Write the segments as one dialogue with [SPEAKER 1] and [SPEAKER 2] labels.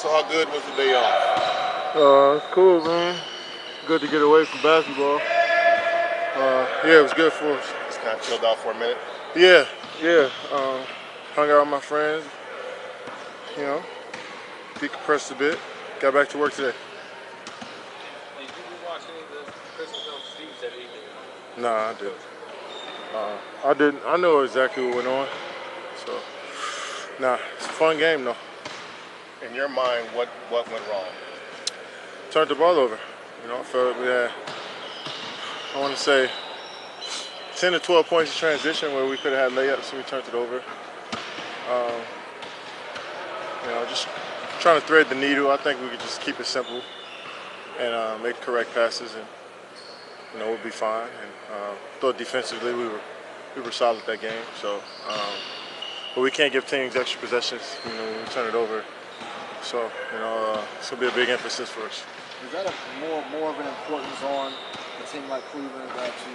[SPEAKER 1] So how good was the day off?
[SPEAKER 2] It's cool, man. Good to get away from basketball. Yeah, it was good for us.
[SPEAKER 1] Just kind of chilled out for a minute.
[SPEAKER 2] Yeah. Hung out with my friends, you know, decompressed a bit. Got back to work today.
[SPEAKER 3] Did you watch any of the Christmas film Steve that evening?
[SPEAKER 2] Nah, I didn't. I didn't. I know exactly what went on. So, nah, it's a fun game though.
[SPEAKER 1] In your mind, what went wrong?
[SPEAKER 2] Turned the ball over. You know, I felt we had, I want to say, 10 to 12 points of transition where we could have had layups and we turned it over. Just trying to thread the needle. I think we could just keep it simple and make correct passes, and we'll be fine. And thought defensively we were solid that game. So, but we can't give teams extra possessions. When we turn it over. So, it's gonna be a big emphasis for us.
[SPEAKER 4] Is that more of an importance on a team like Cleveland that you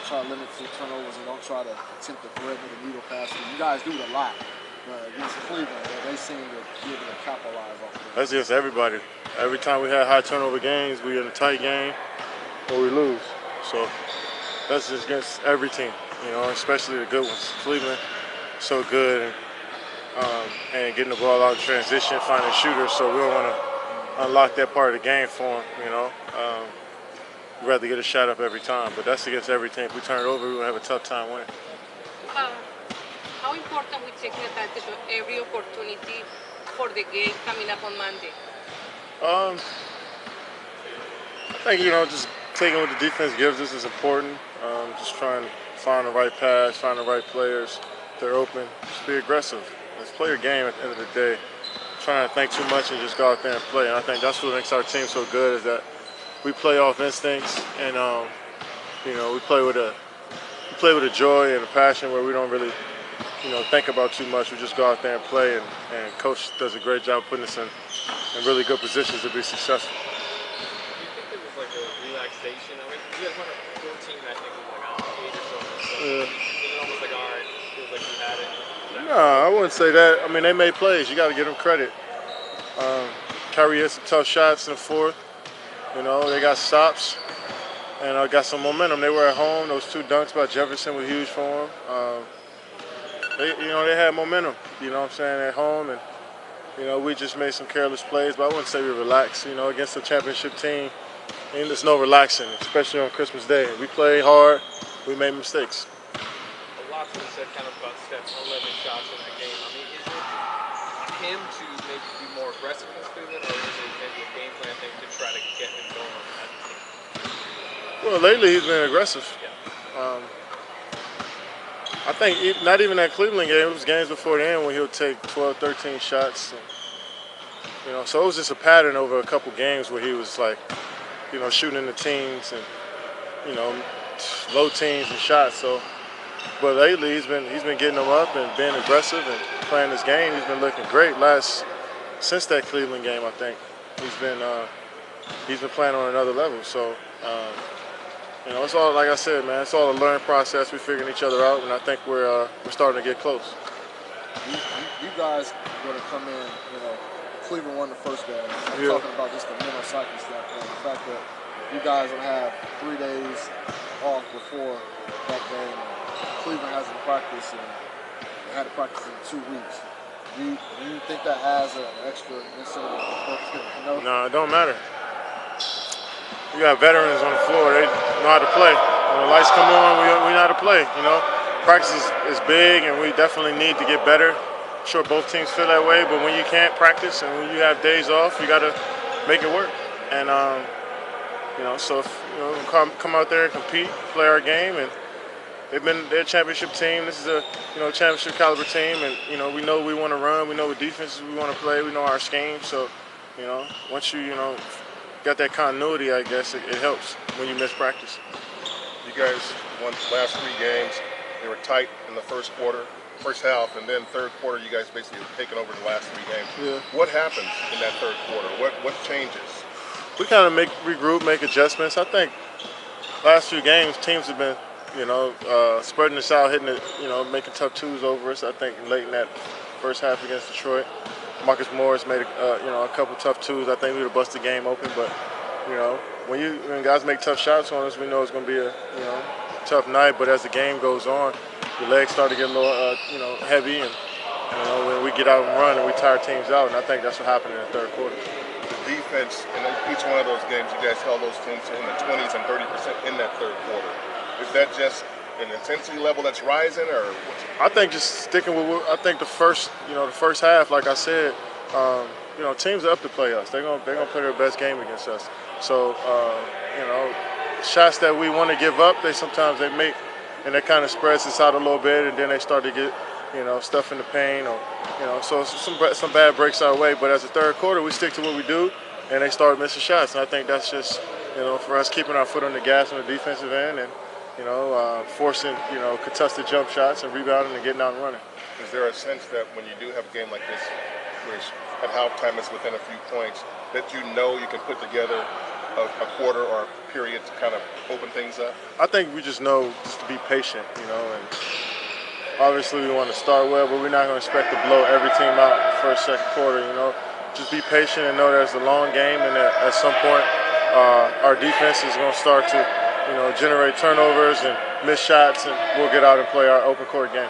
[SPEAKER 4] try to limit the turnovers and don't try to attempt to thread the needle pass? You guys do it a lot, but against Cleveland, they seem to be able to capitalize off of it.
[SPEAKER 2] That's just everybody. Every time we had high turnover games, we in a tight game or we lose. So that's just against every team, especially the good ones. Cleveland, so good. And getting the ball out in transition, finding shooters, so we don't want to unlock that part of the game for them, We'd rather get a shot up every time, but that's against every team. If we turn it over, we're going to have a tough time winning.
[SPEAKER 5] How important we taking advantage of every opportunity for the game coming up on Monday?
[SPEAKER 2] I think, just taking what the defense gives us is important. Just trying to find the right pass, find the right players. If they're open, just be aggressive. Let's play your game at the end of the day. Trying to think too much and just go out there and play. And I think that's what makes our team so good is that we play off instincts and we play with a joy and a passion where we don't really think about too much. We just go out there and play, and coach does a great job putting us in really good positions to be successful.
[SPEAKER 3] Do you think there was like a relaxation? I mean, you guys went up 14, I think, with like 8 or so.
[SPEAKER 2] Yeah.
[SPEAKER 3] Was it almost like, all right, feels like we had it?
[SPEAKER 2] No, I wouldn't say that. I mean, they made plays. You got to give them credit. Kyrie had some tough shots in the fourth. They got stops and got some momentum. They were at home. Those 2 dunks by Jefferson were huge for them. They had momentum. At home, and we just made some careless plays. But I wouldn't say we relaxed. Against a championship team, and there's no relaxing, especially on Christmas Day. We played hard. We made mistakes.
[SPEAKER 3] A lot's been said kind of about Steph's 11 shots in that game. I mean, is it him to maybe be more aggressive in Cleveland, or is it maybe a game plan thing to try to get him going on that team?
[SPEAKER 2] Well, lately he's been aggressive.
[SPEAKER 3] Yeah.
[SPEAKER 2] I think not even that Cleveland game. It was games before the end when he'll take 12, 13 shots. So it was just a pattern over a couple games where he was like, shooting in the teens and, low teens and shots. So, but lately he's been getting them up and being aggressive and playing his game. He's been looking great since that Cleveland game. I think he's been playing on another level. So. It's all, like I said, man, it's all a learning process. We're figuring each other out, and I think we're starting to get close.
[SPEAKER 4] You guys going to come in, Cleveland won the first game. I'm talking about just the mental psyche standpoint. The fact that you guys will have 3 days off before that game. Cleveland hasn't practiced and had to practice in 2 weeks. Do you think that adds an extra incentive?
[SPEAKER 2] No, it don't matter. You got veterans on the floor. They know how to play. When the lights come on, we know how to play. Practice is big, and we definitely need to get better. I'm sure both teams feel that way, but when you can't practice and when you have days off, you got to make it work. And so come out there and compete, play our game, and they're a championship team. This is a championship caliber team, and we know we want to run. We know what defenses we want to play. We know our scheme. So once you got that continuity, I guess it helps when you miss practice.
[SPEAKER 1] You guys won the last 3 games. They were tight in the first half, and then third quarter, you guys basically have taken over the last 3 games.
[SPEAKER 2] Yeah.
[SPEAKER 1] What happens in that third quarter? What changes?
[SPEAKER 2] We kind of regroup, make adjustments. I think last few games, teams have been, spreading us out, hitting it, making tough twos over us. I think late in that first half against Detroit. Marcus Morris made a couple tough twos. I think we would have busted the game open, but when guys make tough shots on us, we know it's going to be a tough night. But as the game goes on, your legs start to get a little heavy, and when we get out and run and we tire teams out, and I think that's what happened in the third quarter.
[SPEAKER 1] The defense in each one of those games, you guys held those teams in the 20s and 30% in that third quarter. Is that just an intensity level that's rising, or what's it?
[SPEAKER 2] I think just sticking with. I think the first half, like I said, teams are up to play us. They're gonna play their best game against us. So shots that we want to give up, sometimes they make, and that kind of spreads us out a little bit, and then they start to get stuff in the paint, or so some bad breaks our way. But as the third quarter, we stick to what we do, and they start missing shots. And I think that's just for us keeping our foot on the gas on the defensive end, and forcing contested jump shots and rebounding and getting out and running.
[SPEAKER 1] Is there a sense that when you do have a game like this, where at halftime it's within a few points, that you can put together a quarter or a period to kind of open things up?
[SPEAKER 2] I think we just know just to be patient, and obviously we want to start well, but we're not going to expect to blow every team out in the first, second quarter. Just be patient and know that it's a long game, and that at some point our defense is going to start to generate turnovers and miss shots, and we'll get out and play our open court game.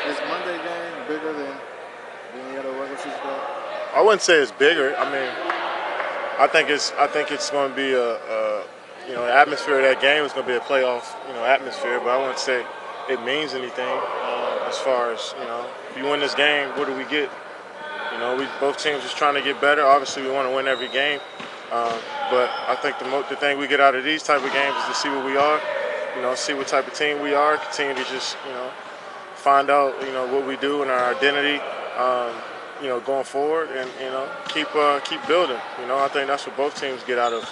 [SPEAKER 4] Is Monday game bigger than any other regular season game?
[SPEAKER 2] I wouldn't say it's bigger. I mean, I think it's going to be the atmosphere of that game is going to be a playoff atmosphere, but I wouldn't say it means anything as far as if you win this game, what do we get? Both teams just trying to get better. Obviously, we want to win every game. But I think the thing we get out of these type of games is to see what we are, see what type of team we are, continue to just, find out, what we do and our identity, going forward, and, keep building. I think that's what both teams get out of,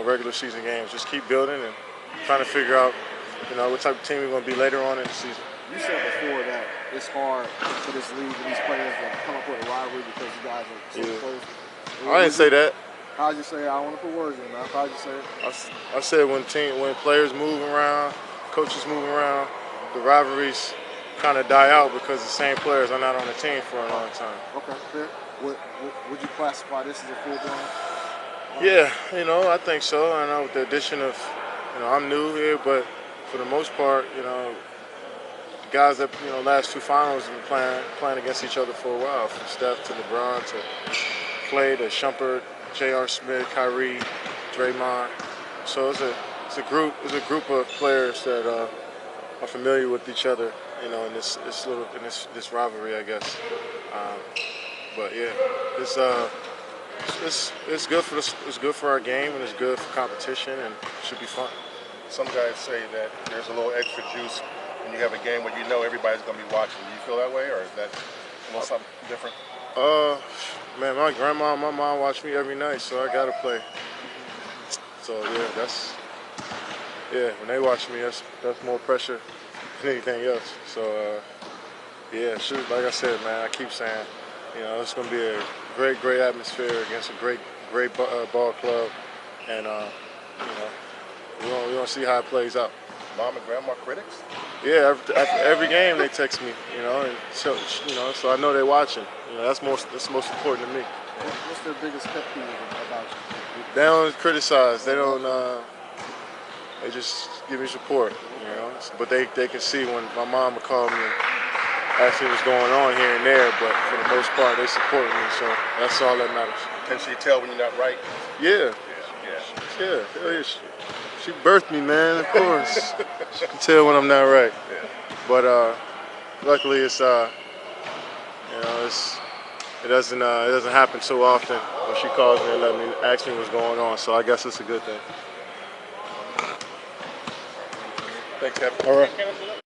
[SPEAKER 2] regular season games. Just keep building and trying to figure out, what type of team we're going to be later on in the season.
[SPEAKER 4] You said before that it's hard for this league and these players to come up with a rivalry because you guys are so close.
[SPEAKER 2] I didn't say that.
[SPEAKER 4] How'd you say it? I don't want to put words in your mouth. How'd you say it?
[SPEAKER 2] I said when players move around, coaches move around, the rivalries kind of die out because the same players are not on the team for a long time.
[SPEAKER 4] Okay, fair. Would you classify this as a full-blown?
[SPEAKER 2] Yeah, I think so. I know with the addition of, I'm new here, but for the most part, the guys that last two finals have been playing against each other for a while, from Steph to LeBron to Clay to Shumpert, J.R. Smith, Kyrie, Draymond. So it's a group of players that are familiar with each other, in this rivalry, I guess. But yeah, it's good for our game, and it's good for competition, and it should be fun.
[SPEAKER 1] Some guys say that there's a little extra juice when you have a game where everybody's going to be watching. Do you feel that way, or is that something different?
[SPEAKER 2] Man, my grandma and my mom watch me every night, so I gotta play. So yeah, when they watch me, that's more pressure than anything else. So shoot, like I said, man, I keep saying, it's gonna be a great atmosphere against a great ball club, and we're gonna see how it plays out.
[SPEAKER 1] Mom and grandma critics?
[SPEAKER 2] Yeah, after every game they text me, and so I know they're watching. That's most important to me.
[SPEAKER 4] What's their biggest pet peeve about you?
[SPEAKER 2] They don't criticize. They don't. They just give me support. But they can see when my mom would call me and ask me what's going on here and there. But for the most part, they support me. So that's all that matters.
[SPEAKER 1] Can she tell when you're not right?
[SPEAKER 2] Yeah. She birthed me, man. Of course, she can tell when I'm not right.
[SPEAKER 1] Yeah.
[SPEAKER 2] But luckily, it doesn't happen so often when she calls me and ask me what's going on. So I guess it's a good thing.
[SPEAKER 1] Thanks, Kevin.
[SPEAKER 2] All right.